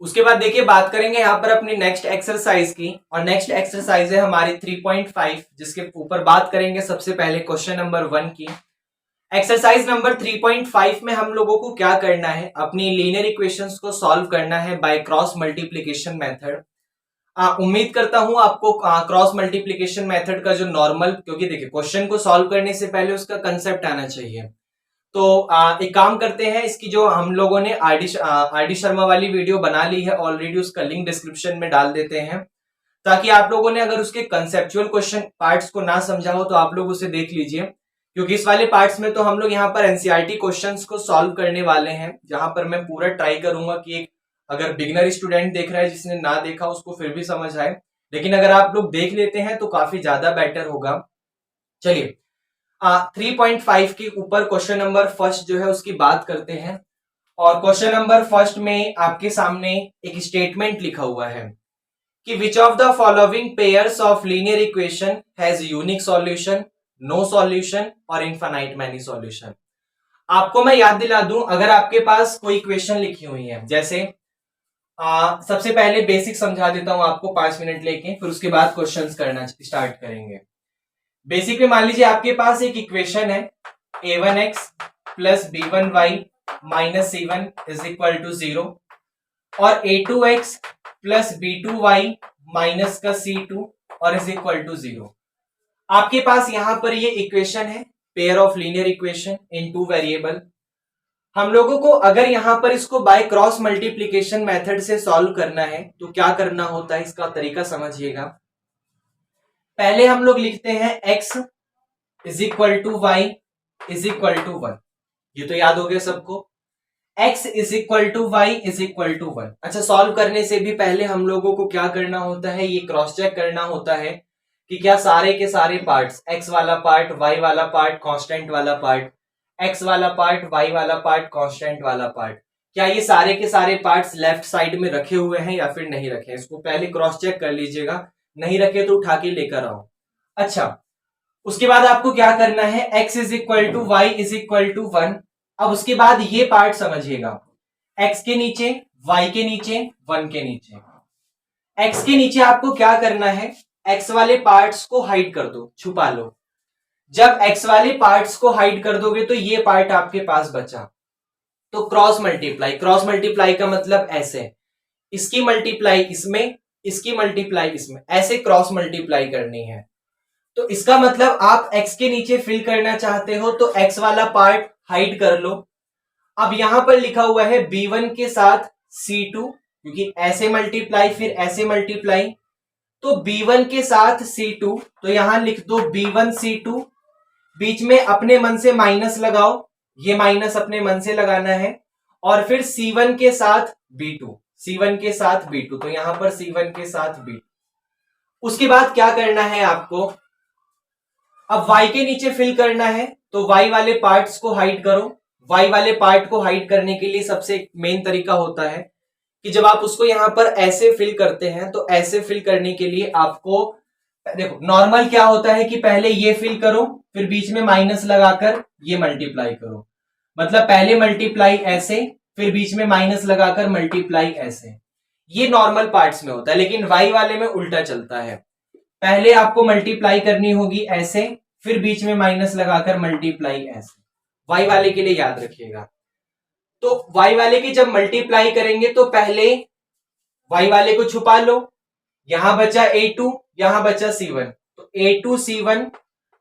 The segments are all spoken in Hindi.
उसके बाद देखिए बात करेंगे यहाँ पर अपनी नेक्स्ट एक्सरसाइज की, और नेक्स्ट एक्सरसाइज है हमारी 3.5, जिसके ऊपर बात करेंगे सबसे पहले क्वेश्चन नंबर 1 की। एक्सरसाइज नंबर 3.5 में हम लोगों को क्या करना है, अपनी लीनियर इक्वेशंस को सॉल्व करना है बाय क्रॉस मल्टीप्लिकेशन मेथड। उम्मीद करता हूं आपको क्रॉस मल्टीप्लिकेशन मेथड का जो नॉर्मल, क्योंकि देखिए क्वेश्चन को सॉल्व करने से पहले उसका कंसेप्ट आना चाहिए। तो एक काम करते हैं, इसकी जो हम लोगों ने आर डी शर्मा वाली वीडियो बना ली है ऑलरेडी, उसका लिंक डिस्क्रिप्शन में डाल देते हैं, ताकि आप लोगों ने अगर उसके कंसेप्चुअल क्वेश्चन पार्ट्स को ना समझा हो तो आप लोग उसे देख लीजिए, क्योंकि इस वाले पार्ट्स में तो हम लोग यहाँ पर एनसीईआरटी क्वेश्चंस को सॉल्व करने वाले हैं, जहां पर मैं पूरा ट्राई करूंगा कि एक अगर बिगनर स्टूडेंट देख रहा है जिसने ना देखा उसको फिर भी समझ आए, लेकिन अगर आप लोग देख लेते हैं तो काफी ज्यादा बेटर होगा। चलिए 3.5 के ऊपर क्वेश्चन नंबर फर्स्ट जो है उसकी बात करते हैं। और क्वेश्चन नंबर फर्स्ट में आपके सामने एक स्टेटमेंट लिखा हुआ है कि which of the following pairs of linear equation has unique solution, no solution और इनफाइनाइट मैनी सॉल्यूशन। आपको मैं याद दिला दूं, अगर आपके पास कोई इक्वेशन लिखी हुई है, जैसे सबसे पहले बेसिक समझा देता हूं आपको 5 मिनट लेके, फिर उसके बाद क्वेश्चंस करना स्टार्ट करेंगे। बेसिक में मान लीजिए आपके पास एक इक्वेशन है a1x plus b1y minus c1 is equal to 0 और a2x प्लस b2y माइनस का c2 और इज इक्वल टू 0। आपके पास यहां पर ये इक्वेशन है pair of linear equation in two variable. हम लोगों को अगर यहां पर इसको बाय क्रॉस मल्टीप्लीकेशन मेथड से सॉल्व करना है तो क्या करना होता है, इसका तरीका समझिएगा। पहले हम लोग लिखते हैं x is equal to y is equal to 1, ये तो याद हो गया सबको। x is equal to y is equal to 1। अच्छा, सॉल्व करने से भी पहले हम लोगों को क्या करना होता है, ये क्रॉस चेक करना होता है कि क्या सारे के सारे पार्ट्स, x वाला पार्ट, y वाला पार्ट, कांस्टेंट वाला पार्ट, x वाला पार्ट, y वाला पार्ट, कांस्टेंट वाला पार्ट, क्या ये सारे के सारे पार्ट्स लेफ्ट साइड में रखे हुए हैं या फिर नहीं रखे। इसको पहले क्रॉस चेक कर लीजिएगा, नहीं रखे तो उठा के लेकर आओ। अच्छा, उसके बाद आपको क्या करना है, x is equal to y is equal to 1। अब उसके बाद ये पार्ट समझिएगा, x के नीचे, y के नीचे, 1 के नीचे। x के नीचे आपको क्या करना है, x वाले पार्ट्स को हाइड कर दो, छुपा लो। जब x वाले पार्ट्स को हाइड कर दोगे तो ये पार्ट आपके पास बचा, तो क्रॉस मल्टीप्लाई। क्रॉस मल्टीप्लाई का मतलब ऐसे, इसकी मल्टीप्लाई इसमें, इसकी मल्टीप्लाई इसमें, ऐसे क्रॉस मल्टीप्लाई करनी है। तो इसका मतलब आप x के नीचे फिल करना चाहते हो तो x वाला पार्ट हाइड कर लो। अब यहां पर लिखा हुआ है b1 के साथ c2, क्योंकि ऐसे मल्टीप्लाई फिर ऐसे मल्टीप्लाई, तो b1 के साथ c2, तो यहां लिख दो b1 c2, बीच में अपने मन से माइनस लगाओ, ये माइनस अपने मन से लगाना है, और फिर c1 के साथ b2, c1 के साथ b2, तो यहां पर c1 के साथ b2। उसके बाद क्या करना है आपको, अब y के नीचे फिल करना है, तो y वाले पार्ट्स को हाइड करो। y वाले पार्ट को हाइड करने के लिए सबसे मेन तरीका होता है कि जब आप उसको यहां पर ऐसे फिल करते हैं, तो ऐसे फिल करने के लिए आपको देखो, नॉर्मल क्या होता है कि पहले ये फिल करो, फिर बीच में माइनस लगाकर ये मल्टीप्लाई करो, मतलब पहले मल्टीप्लाई ऐसे, फिर बीच में माइनस लगाकर मल्टीप्लाई ऐसे। ये नॉर्मल पार्ट्स में होता है, लेकिन y वाले में उल्टा चलता है। पहले आपको मल्टीप्लाई करनी होगी ऐसे, फिर बीच में माइनस लगाकर मल्टीप्लाई ऐसे। y वाले के लिए याद रखिएगा। तो y वाले की जब मल्टीप्लाई करेंगे तो पहले y वाले को छुपा लो, यहां बचा a2, यहां बचा c1, तो a2 c1,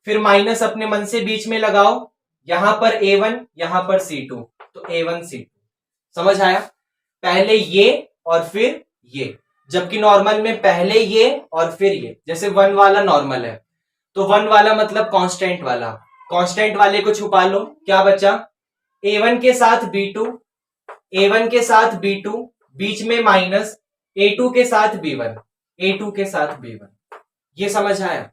फिर माइनस अपने मन से बीच में लगाओ, यहां पर a1, यहां पर c2, तो a1 c2। समझ आया, पहले ये और फिर ये, जबकि नॉर्मल में पहले ये और फिर ये। जैसे 1 वाला नॉर्मल है, तो 1 वाला मतलब कांस्टेंट वाला, कांस्टेंट वाले को छुपा लो, क्या बचा, a1 के साथ b2, a1 के साथ b2, बीच में माइनस, a2 के साथ b1, a2 के साथ b1। ये समझ आया,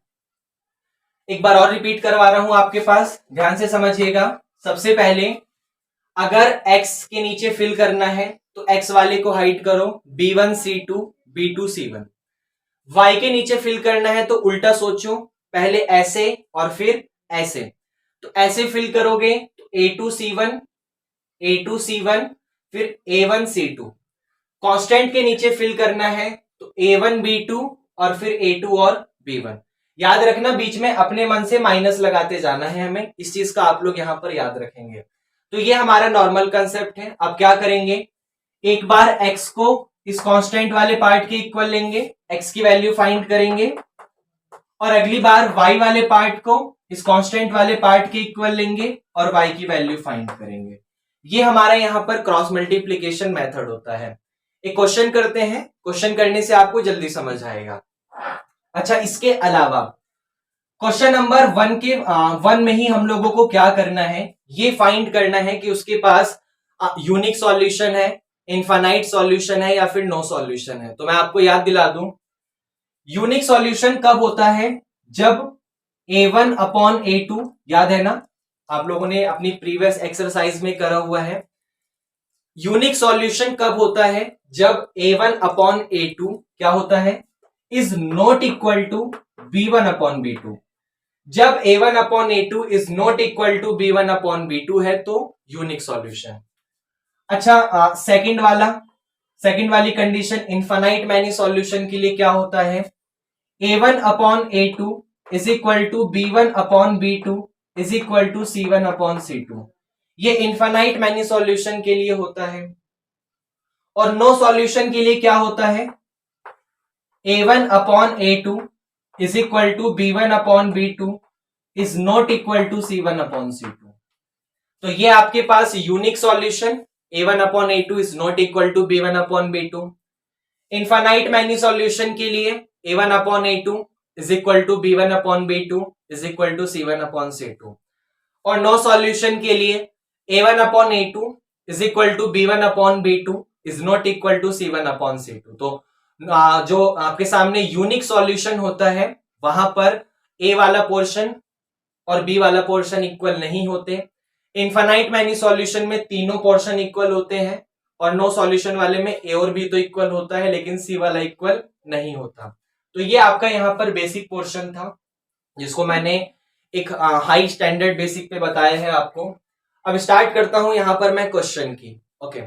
एक बार और रिपीट करवा रहा हूं आपके पास, ध्यान से समझिएगा। सबसे पहले अगर x के नीचे फिल करना है तो x वाले को हाइड करो, b1 c2 b2 c1। y के नीचे फिल करना है तो उल्टा सोचो, पहले ऐसे और फिर ऐसे, तो ऐसे फिल करोगे तो a2 c1 फिर a1 c2, कांस्टेंट के नीचे फिल करना है तो a1 b2 और फिर a2 और b1। याद रखना बीच में अपने मन से माइनस लगाते जाना है हमें, इस चीज का आप लोग यहां पर याद रखेंगे। तो ये हमारा नॉर्मल कंसेप्ट है। अब क्या करेंगे, एक बार x को इस कांस्टेंट वाले पार्ट के इक्वल लेंगे, x की वैल्यू फाइंड करेंगे, और अगली बार y वाले पार्ट को इस कांस्टेंट वाले पार्ट के इक्वल लेंगे और y की वैल्यू फाइंड करेंगे। ये हमारा यहां पर क्रॉस मल्टीप्लीकेशन मेथड होता है। एक क्वेश्चन करते हैं, क्वेश्चन करने से आपको जल्दी समझ आएगा। अच्छा, इसके अलावा क्वेश्चन नंबर 1 में ही हम लोगों को क्या करना है, ये फाइंड करना है कि उसके पास यूनिक सॉल्यूशन है, इनफाइनाइट सॉल्यूशन है या फिर नो सॉल्यूशन है। तो मैं आपको याद दिला दूं, यूनिक सॉल्यूशन कब होता है, जब a1 अपॉन a2, याद है ना, आप लोगों ने अपनी प्रीवियस एक्सरसाइज में करा हुआ है। यूनिक सॉल्यूशन कब होता है, जब a1 अपॉन a2 क्या होता है, is not equal to b1 upon b2। जब a1 upon a2 is not equal to b1 upon b2 है तो यूनिक सॉल्यूशन। अच्छा, सेकंड वाली कंडीशन इनफाइनाइट मैनी सॉल्यूशन के लिए क्या होता है, a1 upon a2 is equal to b1 upon b2 is equal to c1 upon c2। ये इनफाइनाइट मैनी सॉल्यूशन के लिए होता है। और नो सॉल्यूशन के लिए क्या होता है, a1 upon a2 is equal to b1 upon b2 is not equal to c1 upon c2। तो ये आपके पास unique solution a1 upon a2 is not equal to b1 upon b2। Infinite many solution के लिए a1 upon a2 is equal to b1 upon b2 is equal to c1 upon c2। और नो सॉल्यूशन के लिए a1 upon a2 is equal to b1 upon b2 is not equal to c1 upon c2। तो जो आपके सामने यूनिक सॉल्यूशन होता है वहां पर a वाला पोर्शन और b वाला पोर्शन इक्वल नहीं होते। इनफाइनाइट मैनी सॉल्यूशन में तीनों पोर्शन इक्वल होते हैं, और नो सॉल्यूशन वाले में a और b तो इक्वल होता है लेकिन c वाला इक्वल नहीं होता। तो ये आपका यहाँ पर बेसिक पोर्शन था जिसको मैंने एक हाई स्टैंडर्ड बेसिक पे बताया है आपको। अब स्टार्ट करता हूं यहां पर मैं क्वेश्चन की। ओके,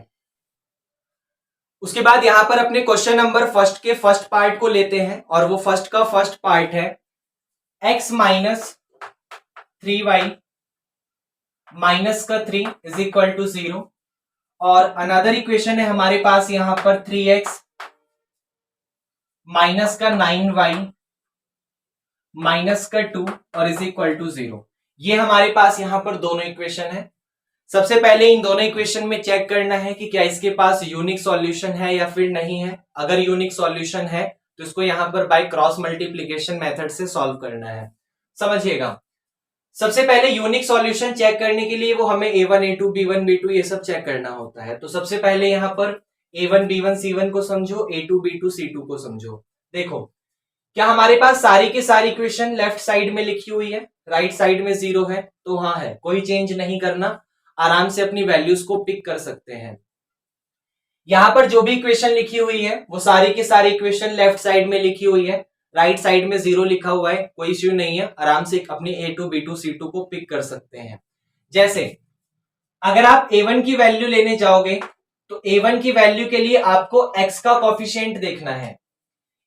उसके बाद यहां पर अपने क्वेश्चन नंबर फर्स्ट के फर्स्ट पार्ट को लेते हैं, और वो फर्स्ट का फर्स्ट पार्ट है x माइनस 3y माइनस का 3 इज इक्वल टू 0, और अनदर इक्वेशन है हमारे पास यहां पर 3x माइनस का 9y माइनस का 2 और इज इक्वल टू 0। ये हमारे पास यहां पर दोनों इक्वेशन है। सबसे पहले इन दोनों इक्वेशन में चेक करना है कि क्या इसके पास यूनिक सॉल्यूशन है या फिर नहीं है। अगर यूनिक सॉल्यूशन है तो इसको यहां पर बाय क्रॉस मल्टीप्लिकेशन मेथड से सॉल्व करना है। समझिएगा, सबसे पहले यूनिक सॉल्यूशन चेक करने के लिए वो हमें a1 a2 b1 b2 ये सब चेक करना होता है। तो सबसे पहले यहां पर a1 b1 c1 को समझो, a2 b2 c2 को समझो। देखो, क्या हमारे पास सारी की सारी इक्वेशन लेफ्ट साइड में लिखी हुई है, राइट साइड में 0 है? तो हाँ है, कोई चेंज नहीं करना, आराम से अपनी वैल्यूज को पिक कर सकते हैं। यहां पर जो भी इक्वेशन लिखी हुई है वो सारी की सारी इक्वेशन लेफ्ट साइड में लिखी हुई है, राइट साइड में 0 लिखा हुआ है, कोई इश्यू नहीं है, आराम से अपनी a2 b2 c2 को पिक कर सकते हैं। जैसे अगर आप a1 की वैल्यू लेने जाओगे तो a1 की वैल्यू के लिए आपको x का कोफिशिएंट देखना है।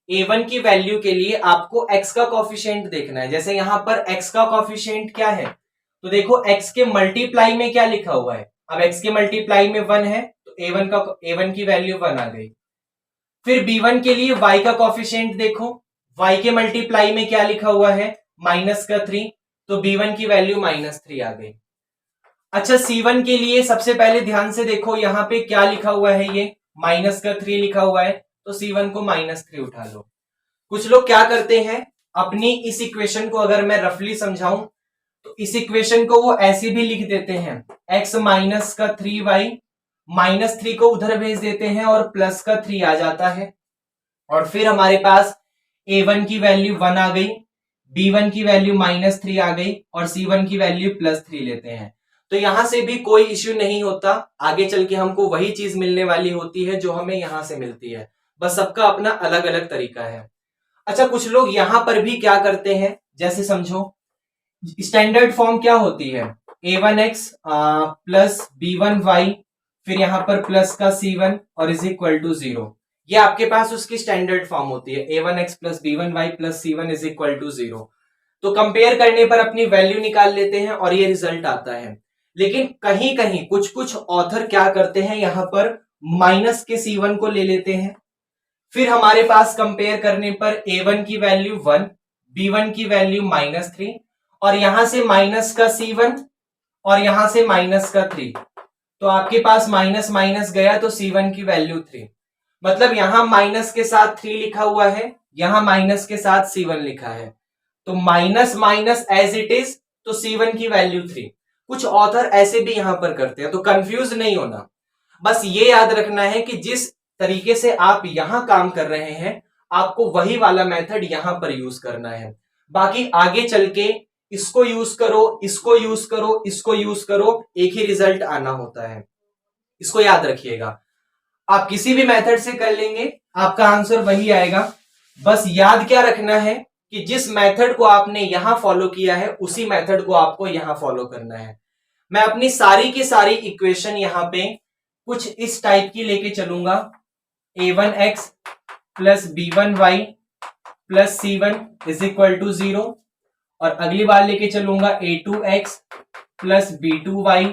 a1 की वैल्यू के लिए आपको x का कोफिशिएंट देखना है। जैसे यहां पर x का कोफिशिएंट क्या है, तो देखो x के मल्टीप्लाई में क्या लिखा हुआ है। अब x के मल्टीप्लाई में 1 है तो a1 की वैल्यू 1 आ गई। फिर b1 के लिए y का कोफिशिएंट देखो, y के मल्टीप्लाई में क्या लिखा हुआ है, माइनस का 3, तो b1 की वैल्यू -3 आ गई। अच्छा, c1 के लिए सबसे पहले ध्यान से देखो, यहां पे क्या लिखा हुआ है, ये माइनस का 3 लिखा हुआ है, तो c1 को -3 उठा लो। कुछ लोग क्या करते हैं, अपनी इस इक्वेशन को अगर मैं रफली समझाऊं तो इस इक्वेशन को वो ऐसे भी लिख देते हैं, x माइनस का 3y, -3 को उधर भेज देते हैं और प्लस का 3 आ जाता है। और फिर हमारे पास a1 की वैल्यू 1 आ गई, b1 की वैल्यू -3 आ गई और c1 की वैल्यू +3 लेते हैं। तो यहां से भी कोई इश्यू नहीं होता, आगे चल के हमको वही चीज मिलने वाली होती है जो हमें यहां से मिलती है, बस सबका अपना अलग अलग तरीका है। अच्छा, कुछ लोग यहां पर भी क्या करते हैं, जैसे समझो स्टैंडर्ड फॉर्म क्या होती है, a1x प्लस b1y फिर यहां पर प्लस का c1 और इज इक्वल टू 0। ये आपके पास उसकी स्टैंडर्ड फॉर्म होती है a1x plus b1y plus c1 is equal to 0। तो कंपेयर करने पर अपनी वैल्यू निकाल लेते हैं और ये रिजल्ट आता है। लेकिन कहीं कहीं कुछ कुछ ऑथर क्या करते हैं, यहां पर माइनस के c1 को ले लेते हैं। फिर हमारे पास कंपेयर करने पर a1 की वैल्यू 1, b1 की वैल्यू -3 और यहां से माइनस का c1 और यहां से माइनस का 3। तो आपके पास माइनस माइनस गया तो c1 की वैल्यू 3। मतलब यहां माइनस के साथ 3 लिखा हुआ है, यहां माइनस के साथ c1 लिखा है, तो minus minus as it is, तो c1 की वैल्यू 3। कुछ ऑथर ऐसे भी यहां पर करते हैं, तो कंफ्यूज नहीं होना। बस ये याद रखना है कि जिस तरीके से आप यहां काम कर रहे हैं, आपको वही वाला मेथड यहां पर यूज करना है। बाकी आगे चल के इसको यूज करो, इसको यूज करो, इसको यूज करो, एक ही रिजल्ट आना होता है। इसको याद रखिएगा। आप किसी भी मेथड से कर लेंगे, आपका आंसर वही आएगा। बस याद क्या रखना है कि जिस मेथड को आपने यहां फॉलो किया है, उसी मेथड को आपको यहां फॉलो करना है। मैं अपनी सारी की सारी इक्वेशन यहां पे कुछ इस टाइप की लेके चलूंगा, a1x plus b1y plus c1 is equal to 0। और अगली बार लेके चलूंगा a2x प्लस b2y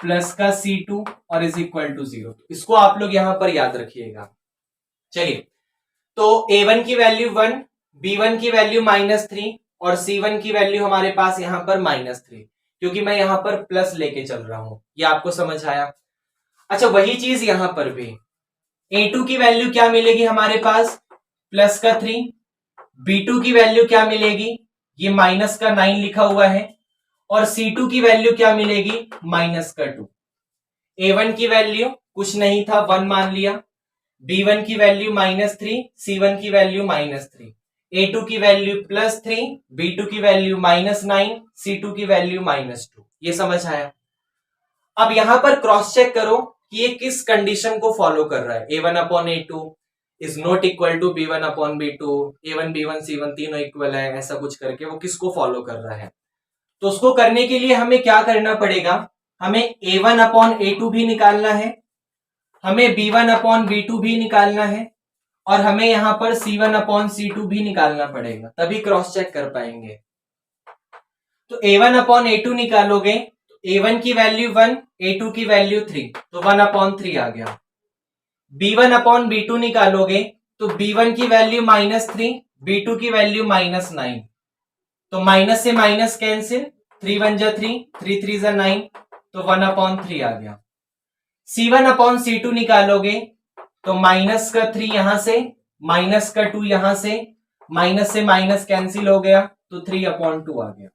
प्लस का c2 और इज इक्वल टू 0। इसको आप लोग यहां पर याद रखिएगा। चलिए, तो a1 की वैल्यू 1, b1 की वैल्यू -3 और c1 की वैल्यू हमारे पास यहां पर -3, क्योंकि मैं यहां पर प्लस लेके चल रहा हूं। ये आपको समझ आया? अच्छा, वही चीज यहां पर भी a2 की वैल्यू क्या मिलेगी हमारे पास, प्लस का 3। b2 की वैल्यू क्या मिलेगी, ये माइनस का 9 लिखा हुआ है। और c2 की वैल्यू क्या मिलेगी, माइनस का 2। a1 की वैल्यू कुछ नहीं था, 1 मान लिया। b1 की वैल्यू -3, c1 की वैल्यू -3, a2 की वैल्यू +3, b2 की वैल्यू -9, c2 की वैल्यू -2। ये समझ आया? अब यहां पर क्रॉस चेक करो कि ये किस कंडीशन को फॉलो कर रहा है। a1 upon a2 is not equal to b1 upon b2, a1 b1 c1 तीनों इक्वल है, ऐसा कुछ करके वो किसको फॉलो कर रहा है। तो उसको करने के लिए हमें क्या करना पड़ेगा, हमें a1 अपॉन a2 भी निकालना है, हमें b1 अपॉन b2 भी निकालना है और हमें यहां पर c1 अपॉन c2 भी निकालना पड़ेगा, तभी क्रॉस चेक कर पाएंगे। तो a1 अपॉन a2 निकालोगे, a1 की वैल्यू 1, a2 की वैल्यू 3, तो 1 अपॉन 3 आ गया। b1 अपॉन b2 निकालोगे तो b1 की वैल्यू -3, b2 की वैल्यू -9, तो माइनस से माइनस कैंसिल, 3 1 जा 3, 3 3 जा 9, तो 1 अपॉन 3 आ गया। c1 अपॉन c2 निकालोगे तो माइनस का 3 यहां से, माइनस का 2 यहां से माइनस कैंसिल हो गया, तो 3 अपॉन 2 आ गया।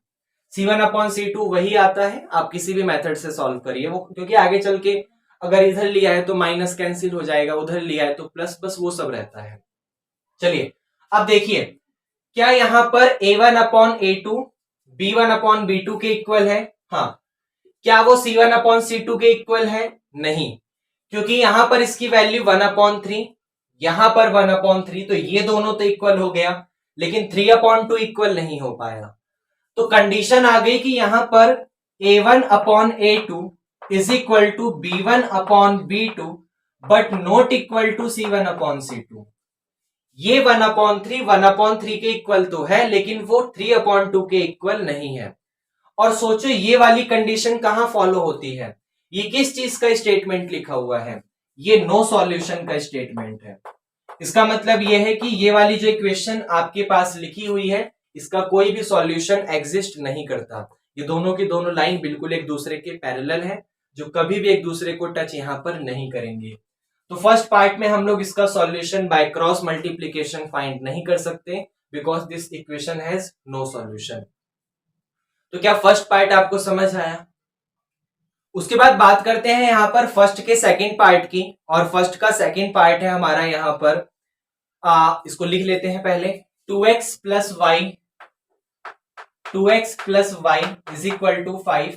c1 अपॉन c2 वही आता है, आप किसी भी मेथड से सॉल्व करिए वो, क्योंकि आगे चल के अगर इधर लिया है तो माइनस कैंसिल हो जाएगा, उधर लिया है तो प्लस, बस वो सब रहता है। चलिए, अब देखिए, क्या यहां पर a1 upon a2 b1 upon b2 के इक्वल है? हाँ। क्या वो c1 अपॉन c2 के इक्वल है? नहीं, क्योंकि यहां पर इसकी वैल्यू 1 अपॉन 3, यहां पर 1 अपॉन 3, तो ये दोनों तो इक्वल हो गया, लेकिन 3 अपॉन 2 इक्वल नहीं हो पाया। तो कंडीशन आ गई कि यहां पर a1 upon a2 is equal to b1 upon b2 but not equal to c1 upon c2। ये 1 अपॉन 3 के इक्वल तो है, लेकिन वो 3 अपॉन 2 के इक्वल नहीं है। और सोचो ये वाली कंडीशन कहां फॉलो होती है, ये किस चीज का स्टेटमेंट लिखा हुआ है, ये नो सॉल्यूशन का स्टेटमेंट है। इसका मतलब ये है कि ये वाली जो इक्वेशन आपके पास लिखी हुई है, इसका कोई भी सॉल्यूशन एग्जिस्ट नहीं करता। ये दोनों की दोनों लाइन बिल्कुल एक दूसरे के पैरेलल है, जो कभी भी एक दूसरे को टच यहां पर नहीं करेंगे। तो फर्स्ट पार्ट में हम लोग इसका solution by cross multiplication find नहीं कर सकते, because this equation has no solution. तो क्या फर्स्ट पार्ट आपको समझ आया? उसके बाद बात करते हैं यहां पर फर्स्ट के सेकंड पार्ट की, और फर्स्ट का सेकंड पार्ट है हमारा यहां पर, इसको लिख लेते हैं पहले, 2x plus y is equal to 5,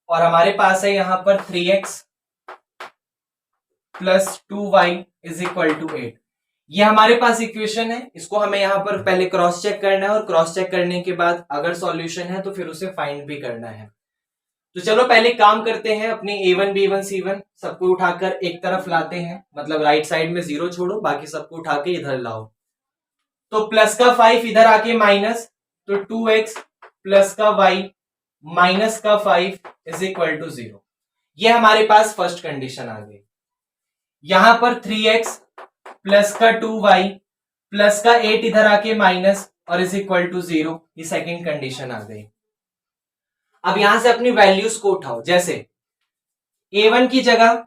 और हमारे पास है यहां पर 3x plus 2y is equal to 8। ये हमारे पास इक्वेशन है, इसको हमें यहां पर पहले क्रॉस चेक करना है, और क्रॉस चेक करने के बाद अगर सॉल्यूशन है तो फिर उसे फाइंड भी करना है। तो चलो पहले काम करते हैं, अपने A1 B1 C1 सबको उठाकर एक तरफ लाते हैं, मतलब राइट साइड में 0 छोड़ो, बाकी सबको उठा के इधर लाओ। तो प्लस का 5 इधर आके माइनस, तो 2x प्लस का y माइनस का 5 इज इक्वल टू 0। ये हमारे पास फर्स्ट कंडीशन आ गई। यहां पर 3x प्लस का 2y प्लस का 8 इधर आके माइनस और इज इक्वल टू 0, ये सेकेंड कंडीशन आ गई। अब यहां से अपनी वैल्यूज को उठाओ, जैसे A1 की जगह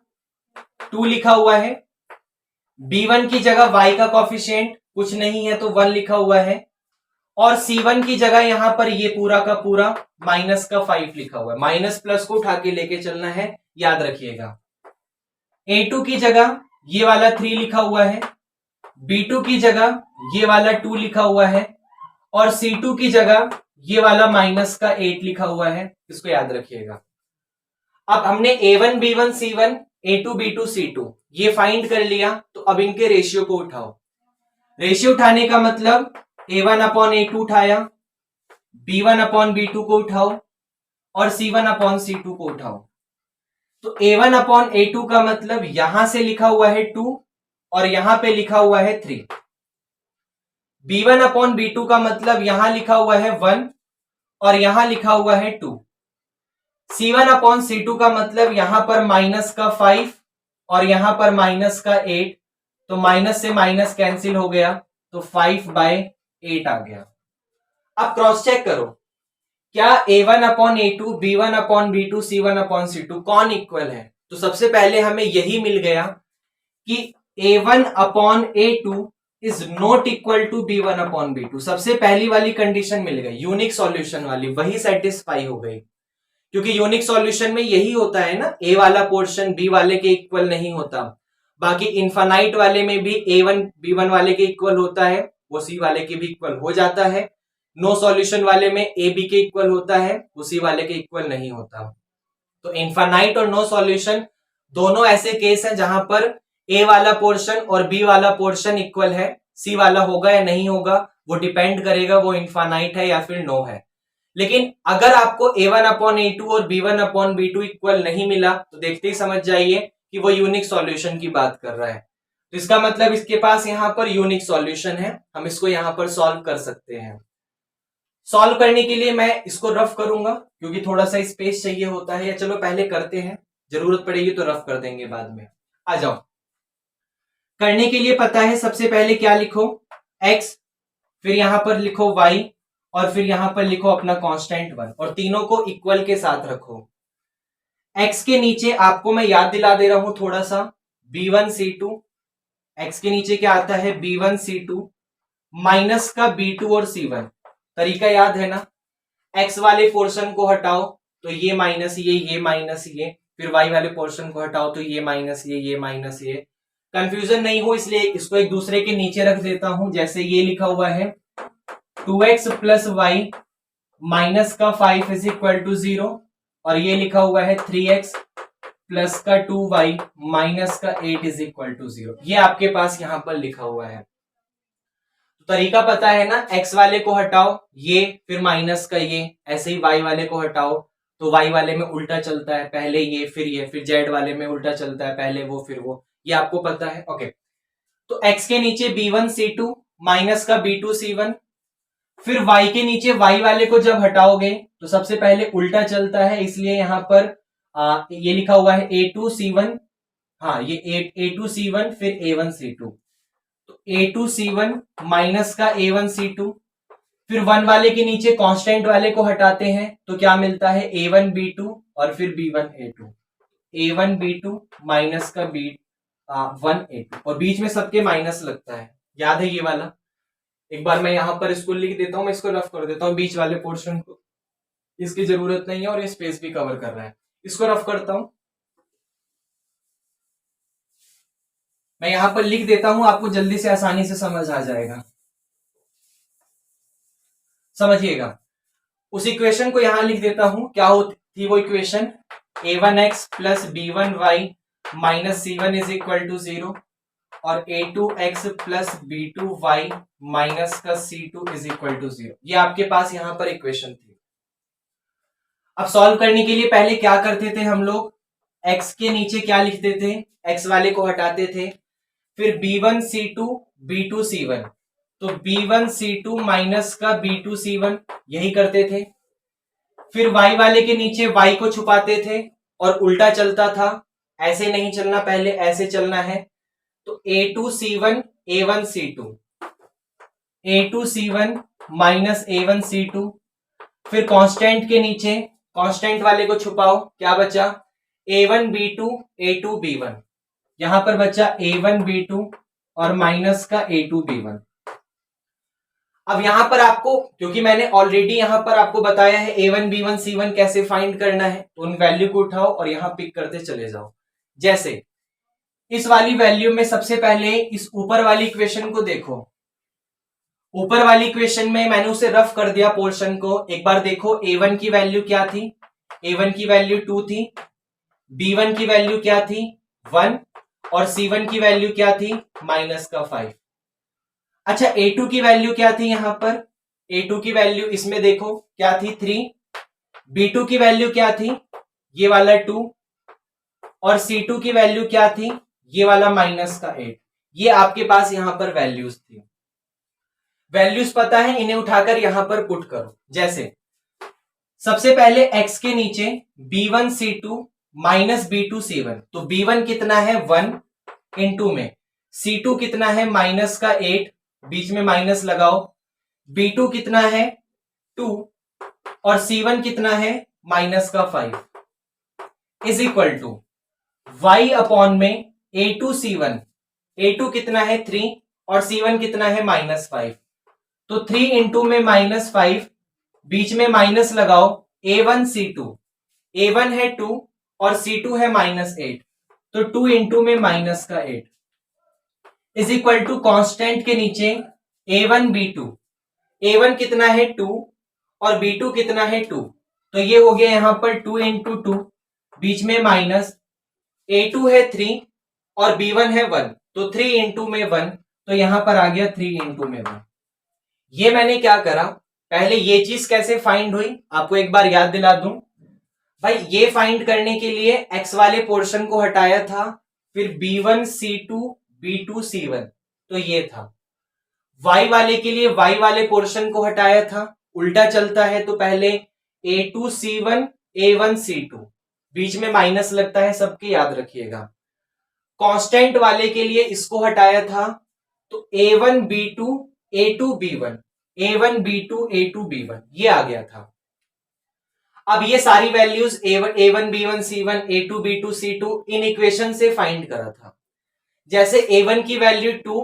2 लिखा हुआ है, B1 की जगह y का कॉफिशिएंट कुछ नहीं है तो 1 लिखा हुआ है, और C1 की जगह यहां पर ये पूरा का पूरा माइनस का 5 लिखा हुआ है। माइनस प्लस को उठा के लेके चलना है, याद रखिएगा। A2 की जगह ये वाला 3 लिखा हुआ है, B2 की जगह ये वाला 2 लिखा हुआ है, और C2 की जगह ये वाला माइनस का 8 लिखा हुआ है, इसको याद रखिएगा। अब हमने A1 B1 C1 A2 B2 C2 ये फाइंड कर लिया, तो अब इनके रेशियो को उठाओ। रेशियो उठाने का मतलब A1 अपॉन A2 उठाया, B1 अपॉन B2 को उठाओ और C1 अपॉन C2 को उठाओ। तो A1 अपॉन A2 का मतलब यहां से लिखा हुआ है 2 और यहां पे लिखा हुआ है 3। B1 अपॉन B2 का मतलब यहां लिखा हुआ है 1 और यहां लिखा हुआ है 2। C1 अपॉन C2 का मतलब यहां पर माइनस का 5 और यहां पर माइनस का 8, तो माइनस से माइनस कैंसिल हो गया, तो 5/8 आ गया। अब क्रॉस चेक करो, क्या A1 upon A2 B1 upon B2 C1 upon C2 कौन इक्वल है? तो सबसे पहले हमें यही मिल गया कि A1 upon A2 is not equal to B1 upon B2। सबसे पहली वाली कंडीशन मिल गई, यूनिक सॉल्यूशन वाली, वही सेटिस्फाई हो गई, क्योंकि यूनिक सॉल्यूशन में यही होता है ना, ए वाला पोर्शन बी वाले के इक्वल नहीं होता। बाकी इनफाइनाइट वाले में भी A1 B1 वाले के इक्वल होता है, वो सी वाले के भी इक्वल हो जाता है। नो सॉल्यूशन वाले में ए बी के इक्वल होता है, वो सी वाले के इक्वल नहीं होता। तो इनफाइनाइट और नो सॉल्यूशन दोनों ऐसे केस हैं जहां पर ए वाला पोर्शन और बी वाला पोर्शन इक्वल है। सी वाला होगा या नहीं होगा वो डिपेंड करेगा वो इनफाइनाइट है या फिर नो है। लेकिन अगर आपको A1 अपॉन A2 और B1 अपॉन B2 इक्वल नहीं मिला तो देखते ही समझ जाइए कि वो यूनिक सॉल्यूशन की बात कर रहा है। तो इसका मतलब इसके पास यहां पर यूनिक सॉल्यूशन है, हम इसको यहां पर सॉल्व कर सकते हैं। सॉल्व करने के लिए मैं इसको रफ करूंगा क्योंकि थोड़ा सा स्पेस चाहिए होता है, या चलो पहले करते हैं, जरूरत पड़ेगी तो रफ कर देंगे बाद में। आ जाओ, करने के लिए पता है सबसे पहले क्या लिखो, x, फिर यहां पर लिखो y और फिर यहां पर लिखो अपना कांस्टेंट 1 और तीनों को इक्वल के साथ रखो। x के नीचे आपको मैं याद दिला दे रहा हूं थोड़ा सा, B1 C2, x के नीचे क्या आता है B1 C2 माइनस का B2 और C1। तरीका याद है ना, x वाले पोर्शन को हटाओ तो ये माइनस ये माइनस ये, फिर y वाले पोर्शन को हटाओ तो ये माइनस ये माइनस ये। कंफ्यूजन नहीं हो इसलिए इसको एक दूसरे के नीचे रख देता हूं, जैसे ये लिखा हुआ है 2x प्लस वाई माइनस का 5 इज इक्वल टू 0 और ये लिखा हुआ है 3x प्लस का 2y माइनस का 8 इज इक्वल टू 0। ये आपके पास यहां पर लिखा हुआ है। तो तरीका पता है ना, x वाले को हटाओ ये, फिर माइनस का ये, ऐसे ही y वाले को हटाओ तो y वाले में उल्टा चलता है, पहले ये, फिर z वाले में उल्टा चलता है, पहले वो फिर वो, ये आपको पता है। ओके, तो x के नीचे B1 C2 माइनस का B2 C1, फिर y के नीचे y वाले को जब हटाओगे तो सबसे पहले उल्टा चलता है, इसलिए यहां पर ये लिखा हुआ है A2 C1, हाँ ये A2 C1 फिर A1 C2, तो A2 C1 माइनस का A1 C2, फिर 1 वाले के नीचे कांस्टेंट वाले को हटाते हैं तो क्या मिलता है A1 B2 और फिर B1 A2, A1 B2 minus का B1 A2 और बीच में सबके माइनस लगता है, याद है ये वाला। एक बार मैं यहां पर इसको लिख देता हूं, मैं इसको रफ कर देता हूं बीच वाले पोर्शन को, इसकी जरूरत नहीं है और ये स्पेस भी कवर कर रहा है। इसको रफ करता हूं, मैं यहां पर लिख देता हूं, आपको जल्दी से आसानी से समझ आ जाएगा। समझिएगा, उस इक्वेशन को यहां लिख देता हूं, क्या होती थी वो equation, A1x plus B1y minus C1 is equal to 0 और A2x प्लस B2y माइनस का C2 इज इक्वल टू 0। ये आपके पास यहां पर इक्वेशन थी। अब सॉल्व करने के लिए पहले क्या करते थे हम लोग, x के नीचे क्या लिखते थे, x वाले को हटाते थे, फिर b1c2 b2c1, तो b1c2 माइनस का b2c1 यही करते थे। फिर y वाले के नीचे y को छुपाते थे और उल्टा चलता था, ऐसे नहीं चलना, पहले ऐसे चलना है, तो a2c1 a1c2, a2c1 minus a1c2, फिर कांस्टेंट के नीचे कांस्टेंट वाले को छुपाओ, क्या बचा, a1b2 a2b1, यहां पर बचा a1b2 और माइनस का a2b1। अब यहां पर आपको, क्योंकि मैंने ऑलरेडी यहां पर आपको बताया है a1 b1 c1 कैसे फाइंड करना है, तो उन वैल्यू को उठाओ और यहां पिक करते चले जाओ। जैसे इस वाली वैल्यू में सबसे पहले इस ऊपर वाली इक्वेशन को देखो, ऊपर वाली इक्वेशन में मैंने उसे रफ कर दिया पोर्शन को, एक बार देखो a1 की वैल्यू क्या थी, a1 की वैल्यू 2 थी, b1 की वैल्यू क्या थी 1 और c1 की वैल्यू क्या थी माइनस का 5। अच्छा a2 की वैल्यू क्या थी, यहां पर a2 की वैल्यू इसमें देखो क्या थी 3, b2 की वैल्यू क्या थी ये वाला 2 और c2 की वैल्यू क्या थी ये वाला माइनस का 8। ये आपके पास यहां पर वैल्यूज थी, वैल्यूज पता है, इन्हें उठाकर यहां पर पुट करो। जैसे सबसे पहले x के नीचे b1c2 माइनस b2c1, तो b1 कितना है 1 इंटू में c2 कितना है माइनस का 8, बीच में माइनस लगाओ, b2 कितना है 2 और c1 कितना है माइनस का 5 is equal to y upon में a2c1, a2 कितना है 3 और c1 कितना है माइनस 5, तो 3 इंटू में माइनस 5, बीच में माइनस लगाओ, a1c2, a1 है 2 और c2 है माइनस 8, तो 2 इंटू में माइनस का 8 इज इक्वल टू कांस्टेंट के नीचे a1b2, a1 कितना है 2 और b2 कितना है 2, तो ये हो गया यहां पर 2 इंटू 2, बीच में माइनस, a2 है 3 और b1 है 1, तो 3 इंटू में 1, तो यहां पर आ गया 3 इंटू में 1। ये मैंने क्या करा, पहले ये चीज कैसे फाइंड हुई आपको एक बार याद दिला दूं भाई, ये फाइंड करने के लिए x वाले पोर्शन को हटाया था, फिर b1c2 b2c1, तो ये था। y वाले के लिए y वाले पोर्शन को हटाया था, उल्टा चलता है तो पहले a2c1 a1c2, बीच में माइनस लगता है, सबके याद रखिएगा। कांस्टेंट वाले के लिए इसको हटाया था, तो a1b2 a2b1, a1b2 a2b1 ये आ गया था। अब ये सारी values a1 b1 c1 a2 b2 c2 in equation से फाइंड करा था। जैसे a1 की वैल्यू 2,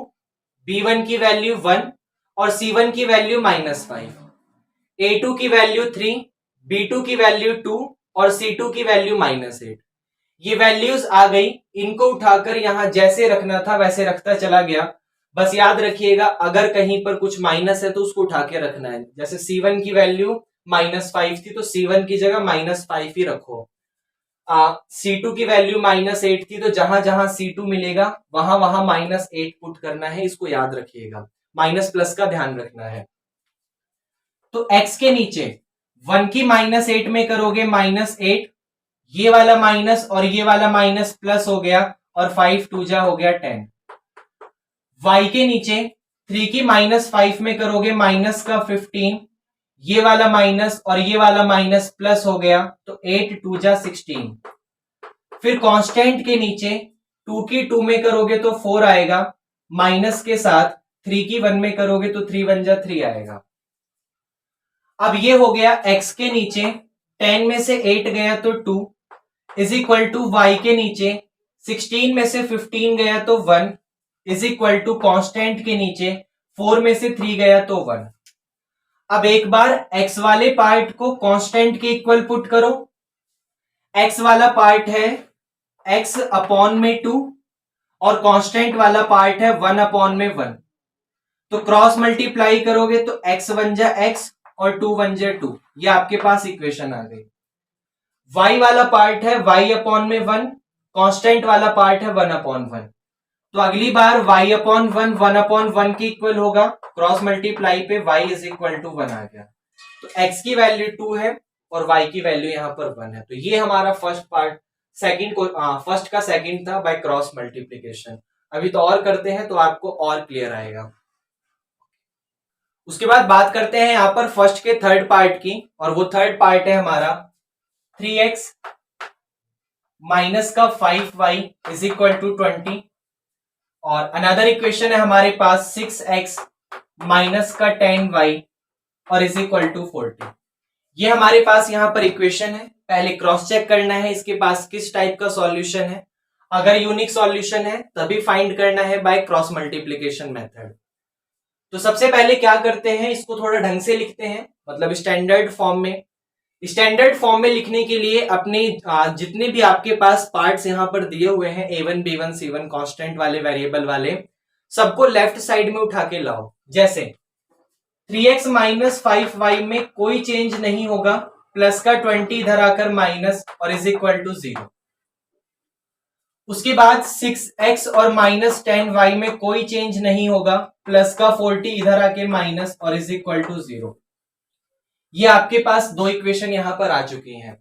b1 की वैल्यू 1 और c1 की वैल्यू माइनस 5, a2 की वैल्यू 3, b2 की वैल्यू 2 और c2 की वैल्यू माइनस 8। ये वैल्यूज आ गई, इनको उठाकर यहां जैसे रखना था वैसे रखता चला गया। बस याद रखिएगा अगर कहीं पर कुछ माइनस है तो उसको उठा के रखना है। जैसे c1 की वैल्यू माइनस 5 थी तो c1 की जगह माइनस 5 ही रखो। c2 की वैल्यू माइनस 8 थी तो जहां जहां c2 मिलेगा वहां वहां माइनस 8 पुट करना है, इसको याद रखिएगा, माइनस प्लस का ध्यान रखना है। तो x के नीचे 1 की माइनस 8 में करोगे माइनस 8, ये वाला माइनस और ये वाला माइनस प्लस हो गया और 5 2 जा हो गया 10। y के नीचे 3 की माइनस 5 में करोगे माइनस का 15, ये वाला माइनस और ये वाला माइनस प्लस हो गया तो 8 2 जा 16। फिर कांस्टेंट के नीचे 2 की 2 में करोगे तो 4 आएगा, माइनस के साथ 3 की 1 में करोगे तो 3 1 जा 3 आएगा। अब ये हो गया x के नीचे 10 में से 8 गया तो 2 इज इक्वल टू y के नीचे 16 में से 15 गया तो 1 इज इक्वल टू कांस्टेंट के नीचे 4 में से 3 गया तो 1। अब एक बार x वाले पार्ट को कांस्टेंट के इक्वल पुट करो, x वाला पार्ट है x अपॉन में 2 और कांस्टेंट वाला पार्ट है 1 अपॉन में 1, तो क्रॉस मल्टीप्लाई करोगे तो x 1 जा x और 2 1 जा 2, ये आपके पास इक्वेशन आ गई। y वाला पार्ट है y अपॉन में 1, कांस्टेंट वाला पार्ट है 1 अपॉन 1, तो अगली बार y अपॉन 1 1 अपॉन 1 के इक्वल होगा, क्रॉस मल्टीप्लाई पे y इज इक्वल टू 1 आ गया। तो x की वैल्यू 2 है और y की वैल्यू यहाँ पर 1 है। तो ये हमारा फर्स्ट पार्ट फर्स्ट का सेकंड था बाय क्रॉस मल्टीप्लीकेशन। अभी तो और करते हैं तो आपको और क्लियर आएगा। उसके बाद बात करते हैं यहाँ पर फर्स्ट के थर्ड पार्ट की, और वो थर्ड पार्ट है हमारा 3x माइनस का 5y इज इक्वल टू 20, और अनदर इक्वेशन है हमारे पास 6x माइनस का 10y और इज इक्वल टू 40। ये हमारे पास यहाँ पर इक्वेशन है। पहले क्रॉस चेक करना है इसके पास किस टाइप का सॉल्यूशन है। अगर यूनिक सॉल्यूशन है तभी फाइंड करना है बाय क्रॉस मल्टीप्लीकेशन मेथड। तो सबसे पहले क्या करते हैं, इसको थोड़ा ढंग से लिखते हैं, मतलब स्टैंडर्ड फॉर्म में। स्टैंडर्ड फॉर्म में लिखने के लिए अपने जितने भी आपके पास पार्ट्स यहाँ पर दिए हुए हैं a1 b1 c1 कांस्टेंट वाले वेरिएबल वाले, सबको लेफ्ट साइड में उठा के लाओ। जैसे 3x माइनस 5y में कोई चेंज नहीं होगा, प्लस का 20 इधर आकर माइनस और इज इक्वल टू 0। उसके बाद 6x और माइनस 10y में कोई चेंज नहीं होगा, प्लस का 40 इधर आके माइनस और इज इक्वल टू 0। ये आपके पास दो इक्वेशन यहां पर आ चुकी हैं।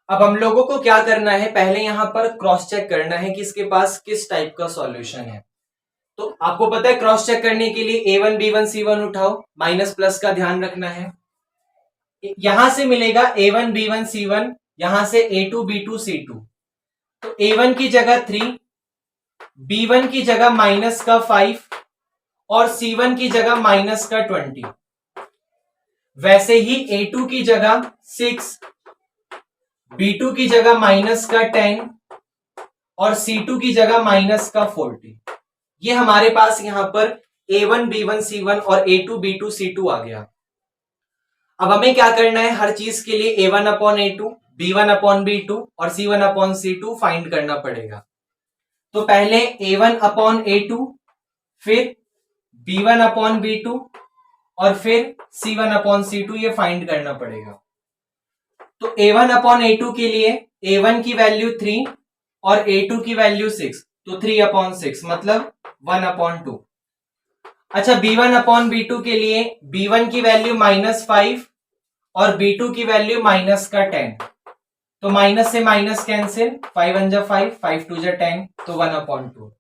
अब हम लोगों को क्या करना है, पहले यहां पर क्रॉस चेक करना है कि इसके पास किस टाइप का सॉल्यूशन है। तो आपको पता है क्रॉस चेक करने के लिए a1 b1 c1 उठाओ, माइनस प्लस का ध्यान रखना है। यहां से मिलेगा a1 b1 c1, यहां से a2 b2 c2। तो a1 की जगह 3, b1 की जगह माइनस का 5 और c1 की जगह माइनस का 20। वैसे ही a2 की जगह 6, b2 की जगह माइनस का 10 और c2 की जगह माइनस का 40। ये हमारे पास यहां पर a1 b1 c1 और a2 b2 c2 आ गया। अब हमें क्या करना है, हर चीज के लिए a1 upon a2, b1 upon b2 और c1 अपॉन c2 फाइंड करना पड़ेगा। तो पहले a1 अपॉन a2, फिर b1 अपॉन b2 और फिर c1 अपॉन c2, ये फाइंड करना पड़ेगा। तो a1 अपॉन a2 के लिए a1 की वैल्यू 3 और a2 की वैल्यू 6, तो 3 अपॉन 6 मतलब 1 अपॉन 2। अच्छा, b1 अपॉन b2 के लिए b1 की वैल्यू माइनस 5 और b2 की वैल्यू माइनस का 10, तो माइनस से माइनस कैंसिल, 5 1 जा 5, 5 2 जा 10, तो 1 अपॉन 2।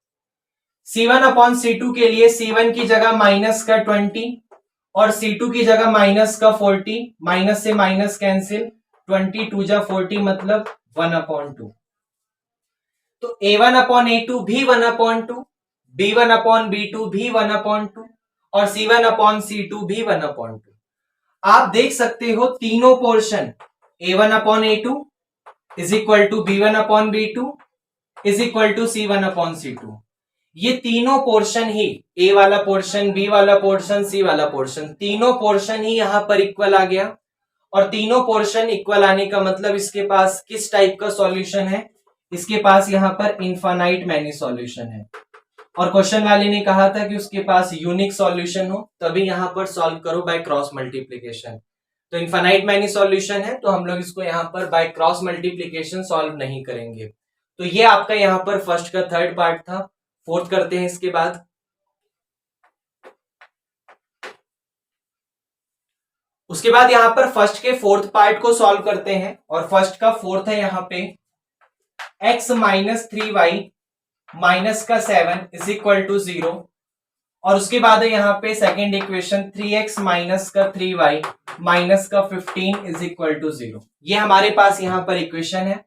c1 अपॉन c2 के लिए c1 की जगह माइनस का 20 और c2 की जगह माइनस का 40, माइनस से माइनस कैंसिल, 20 2 जा 40 मतलब 1 अपॉन 2। तो a1 अपॉन a2 भी 1 अपॉन 2, b1 अपॉन b2 भी 1 अपॉन 2 और c1 अपॉन c2 भी 1 अपॉन 2। आप देख सकते हो तीनों portion a1 upon a2 is equal to b1 upon b2 is equal to c1 upon c2। ये तीनों पोर्शन ही, a वाला पोर्शन, b वाला पोर्शन, c वाला पोर्शन, तीनों पोर्शन ही यहां पर इक्वल आ गया। और तीनों पोर्शन इक्वल आने का मतलब इसके पास किस टाइप का सॉल्यूशन है, इसके पास यहां पर इनफाइनाइट मैनी सॉल्यूशन है। और क्वेश्चन वाले ने कहा था कि उसके पास यूनिक सॉल्यूशन हो तभी यहां पर सॉल्व करो बाय क्रॉस मल्टीप्लीकेशन। तो इनफाइनाइट मैनी सॉल्यूशन है तो हम लोग इसको यहां पर बाय क्रॉस मल्टीप्लीकेशन सॉल्व नहीं करेंगे। तो ये आपका यहां पर फर्स्ट का थर्ड पार्ट था। फोर्थ करते हैं इसके बाद। उसके बाद यहां पर फर्स्ट के फोर्थ पार्ट को सॉल्व करते हैं, और फर्स्ट का फोर्थ है यहां पे x माइनस 3y माइनस का 7 इज इक्वल टू 0, और उसके बाद है यहां पे सेकेंड इक्वेशन 3x माइनस का 3y माइनस का 15 इज इक्वल टू 0। ये हमारे पास यहां पर इक्वेशन है।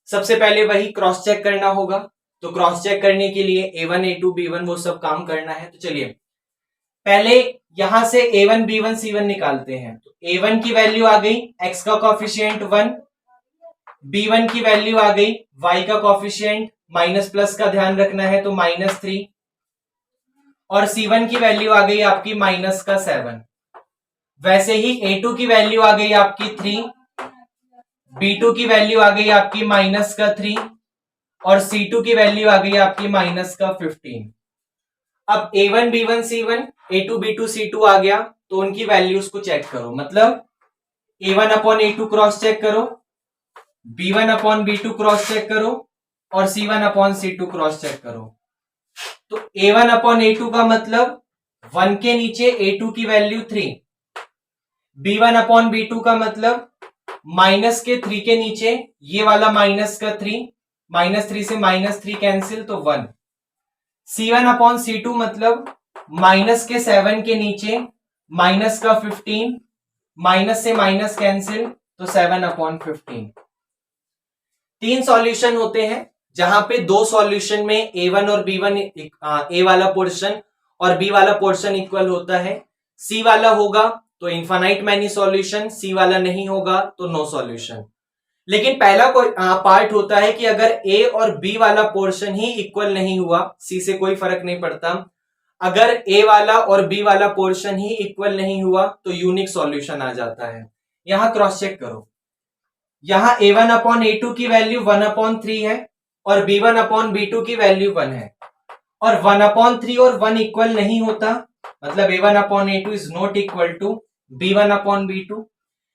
सबसे पहले वही क्रॉस चेक करना होगा, तो क्रॉस चेक करने के लिए a1 a2 b1 वो सब काम करना है। तो चलिए पहले यहां से a1 b1 c1 निकालते हैं। तो a1 की वैल्यू आ गई x का कॉफिशिएंट 1, b1 की वैल्यू आ गई y का कॉफिशिएंट, माइनस प्लस का ध्यान रखना है तो -3, और c1 की वैल्यू आ गई आपकी माइनस का 7। वैसे ही a2 की वैल्यू आ गई आपकी 3, b2 की वैल्यू आ गई आपकी माइनस का 3 और c2 की वैल्यू आ गई आपकी माइनस का 15। अब a1 b1 c1 a2 b2 c2 आ गया, तो उनकी वैल्यूज को चेक करो, मतलब a1 upon a2 cross check करो, b1 upon b2 cross check करो और c1 upon c2 cross check करो। तो a1 अपॉन a2 का मतलब 1 के नीचे a2 की वैल्यू 3, b1 अपॉन b2 का मतलब माइनस के 3 के नीचे ये वाला माइनस का 3, -3 से -3 कैंसिल तो 1। C1/C2 मतलब माइनस के 7 के नीचे माइनस का 15, माइनस से माइनस कैंसिल तो 7/15। 3 सॉल्यूशन होते हैं जहां पे 2 सॉल्यूशन में A1 और B1 A वाला पोर्शन और B वाला पोर्शन इक्वल होता है। C वाला होगा तो इनफाइनाइट मैनी सॉल्यूशन, C वाला नहीं होगा तो नो सॉल्यूशन। लेकिन पहला पार्ट होता है कि अगर A और B वाला पोर्शन ही इक्वल नहीं हुआ, C से कोई फर्क नहीं पड़ता, अगर A वाला और B वाला पोर्शन ही इक्वल नहीं हुआ तो यूनिक सॉल्यूशन आ जाता है। यहां क्रॉस चेक करो, यहां A1/A2 की वैल्यू 1/3 है और B1/B2 की वैल्यू 1 है और 1/3 और 1 इक्वल नहीं होता, मतलब A1/A2 is not equal to B1/B2।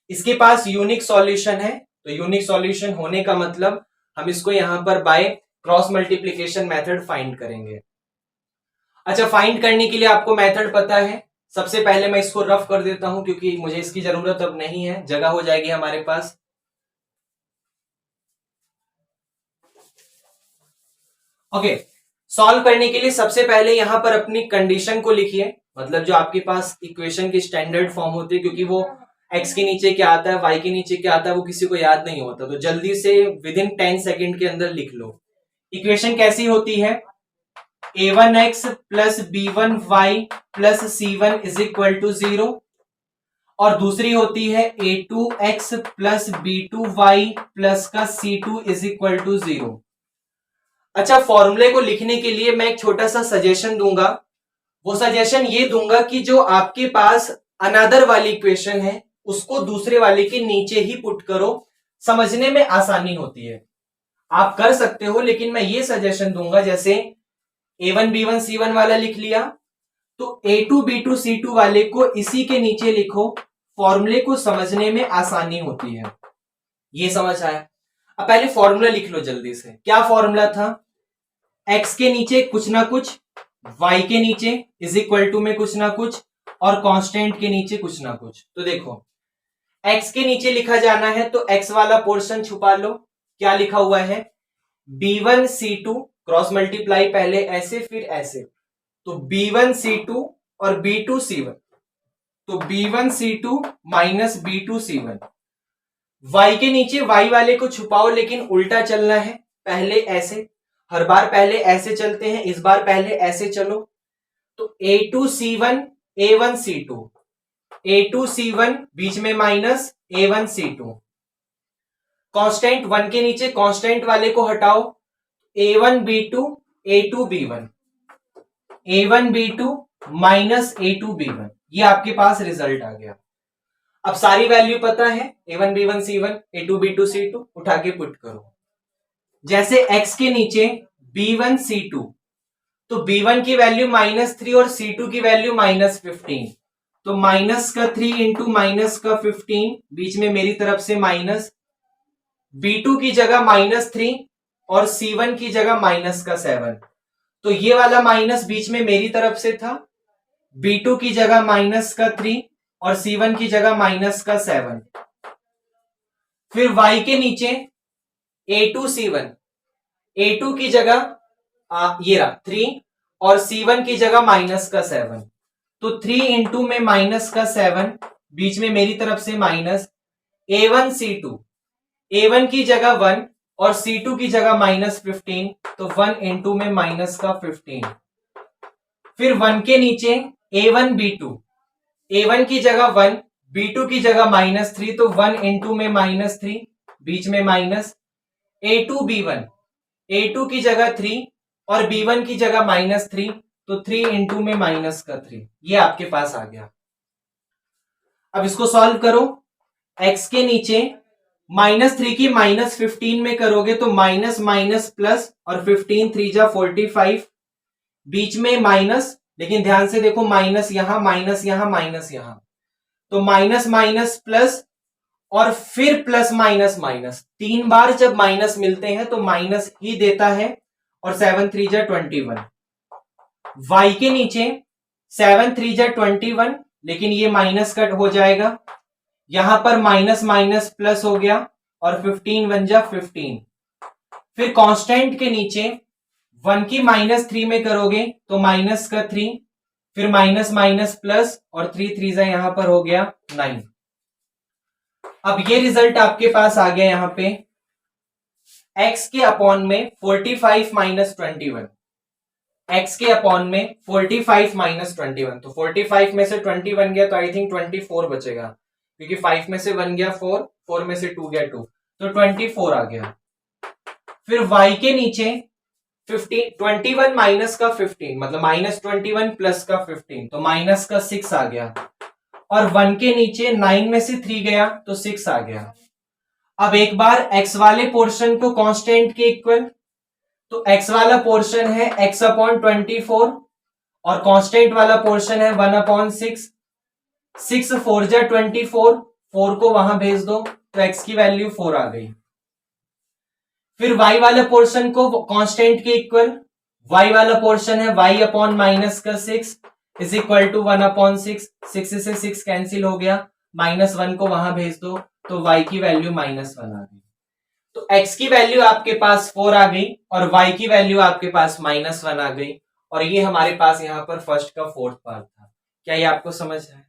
इसके पास यूनिक सॉल्यूशन है, तो यूनिक सॉल्यूशन होने का मतलब हम इसको यहां पर bye cross multiplication method find करेंगे। अच्छा, फाइंड करने के लिए आपको मेथड पता है। सबसे पहले मैं इसको रफ कर देता हूं क्योंकि मुझे इसकी जरूरत अब नहीं है, जगह हो जाएगी हमारे पास। ओके, सॉल्व करने के लिए सबसे पहले यहां पर अपनी कंडीशन को लिखिए, मतलब जो आपके पास इक्वेशन की स्टैंडर्ड फॉर्म होती है, क्योंकि वो x के नीचे क्या आता है, y के नीचे क्या आता है, वो किसी को याद नहीं होता, तो जल्दी से विद इन 10 सेकेंड के अंदर लिख लो। इक्वेशन कैसी होती है, a1x plus b1y plus c1 is equal to 0, और दूसरी होती है a2x प्लस b2y प्लस का c2 इज इक्वल टू 0। अच्छा, फॉर्मूले को लिखने के लिए मैं एक छोटा सा सजेशन दूंगा। वो सजेशन ये दूंगा कि जो आपके पास अनदर वाली इक्वेशन है उसको दूसरे वाले के नीचे ही पुट करो, समझने में आसानी होती है। आप कर सकते हो, लेकिन मैं ये सजेशन दूंगा, जैसे A1 B1 C1 वाला लिख लिया तो A2 B2 C2 वाले को इसी के नीचे लिखो, फॉर्मूले को समझने में आसानी होती है। ये समझ आया? अब पहले फॉर्मूला लिख लो जल्दी से। क्या फॉर्मूला था, x के नीचे कुछ ना कुछ, y के नीचे इज इक्वल टू में कुछ ना कुछ, और कांस्टेंट के नीचे कुछ ना कुछ। तो देखो, x के नीचे लिखा जाना है तो x वाला पोर्शन छुपा लो। क्या लिखा हुआ है, b1 c2 क्रॉस मल्टीप्लाई, पहले ऐसे फिर ऐसे, तो b1 c2 और b2 c1, तो b1 c2 minus b2 c1। y के नीचे y वाले को छुपाओ, लेकिन उल्टा चलना है, पहले ऐसे, हर बार पहले ऐसे चलते हैं, इस बार पहले ऐसे चलो, तो a2 c1 a1 c2, a2 c1 बीच में माइनस a1 c2, कांस्टेंट 1 के नीचे कांस्टेंट वाले को हटाओ, a1 b2 a2 b1, a1 b2 minus a2 b1, ये आपके पास रिजल्ट आ गया। अब सारी वैल्यू पता है, a1 b1 c1 a2 b2 c2, उठा के पुट करो। जैसे x के नीचे b1 c2, तो b1 की वैल्यू -3 और c2 की वैल्यू -15, तो माइनस का 3 इंटू माइनस का 15, बीच में मेरी तरफ से माइनस, b2 की जगह -3 और c1 की जगह माइनस का 7, तो ये वाला माइनस बीच में मेरी तरफ से था, b2 की जगह माइनस का 3 और c1 की जगह माइनस का 7। फिर y के नीचे a2 c1, a2 की जगह ये रहा 3 और c1 की जगह माइनस का 7, तो 3 इंटू में माइनस का 7, बीच में मेरी तरफ से माइनस, a1 c2, a1 की जगह 1 और c2 की जगह -15, तो 1 इंटू में माइनस का 15। फिर 1 के नीचे a1 b2, a1 की जगह 1 b2 की जगह -3, तो 1 इंटू में -3, बीच में माइनस, a2 b1, a2 की जगह 3 और b1 की जगह -3, तो 3 इंटू में माइनस का 3, ये आपके पास आ गया। अब इसको सॉल्व करो, x के नीचे -3 की -15 में करोगे तो माइनस माइनस प्लस, और 15 3 जा 45, बीच में माइनस, लेकिन ध्यान से देखो, माइनस यहां माइनस यहां माइनस यहां, तो माइनस माइनस प्लस और फिर प्लस माइनस माइनस, 3 बार जब माइनस मिलते हैं तो माइनस ही देता है, और 7 3 जा 21। y के नीचे 7 3 जा 21, लेकिन ये माइनस कट हो जाएगा, यहां पर माइनस माइनस प्लस हो गया और 15 बन जा 15। फिर कांस्टेंट के नीचे 1 की -3 में करोगे तो माइनस का 3, फिर माइनस माइनस प्लस और 3 3 यहां पर हो गया 9। अब ये रिजल्ट आपके पास आ गया यहां पे x के अपॉन में 45 माइनस 21, x के अपॉन में 45 माइनस 21। तो 45 में से 20 बन गया तो आई थिंक 24 बचेगा, क्योंकि 5 में से 1 गया 4, 4 में से 2 गया 2, तो 24 आ गया। फिर y के नीचे 21 माइनस का 15 मतलब -21 प्लस का 15, तो माइनस का 6 आ गया। और 1 के नीचे 9 में से 3 गया तो 6 आ गया। अब एक बार x वाले पोर्शन को कांस्टेंट के इक्वल, तो x वाला पोर्शन है x अपॉन 24 और कांस्टेंट वाला पोर्शन है 1/6। 6 4 जा 24, 4 को वहां भेज दो तो x की वैल्यू 4 आ गई। फिर y वाला पोर्शन को कांस्टेंट के इक्वल, y वाला पोर्शन है y अपॉन माइनस का 6 इज इक्वल टू 1/6। 6 से 6 कैंसिल हो गया, -1 को वहां भेज दो तो y की वैल्यू -1 आ गई। तो x की वैल्यू आपके पास 4 आ गई और y की वैल्यू आपके पास -1 आ गई। और ये हमारे पास यहाँ पर फर्स्ट का फोर्थ पार्ट था। क्या ये आपको समझ है?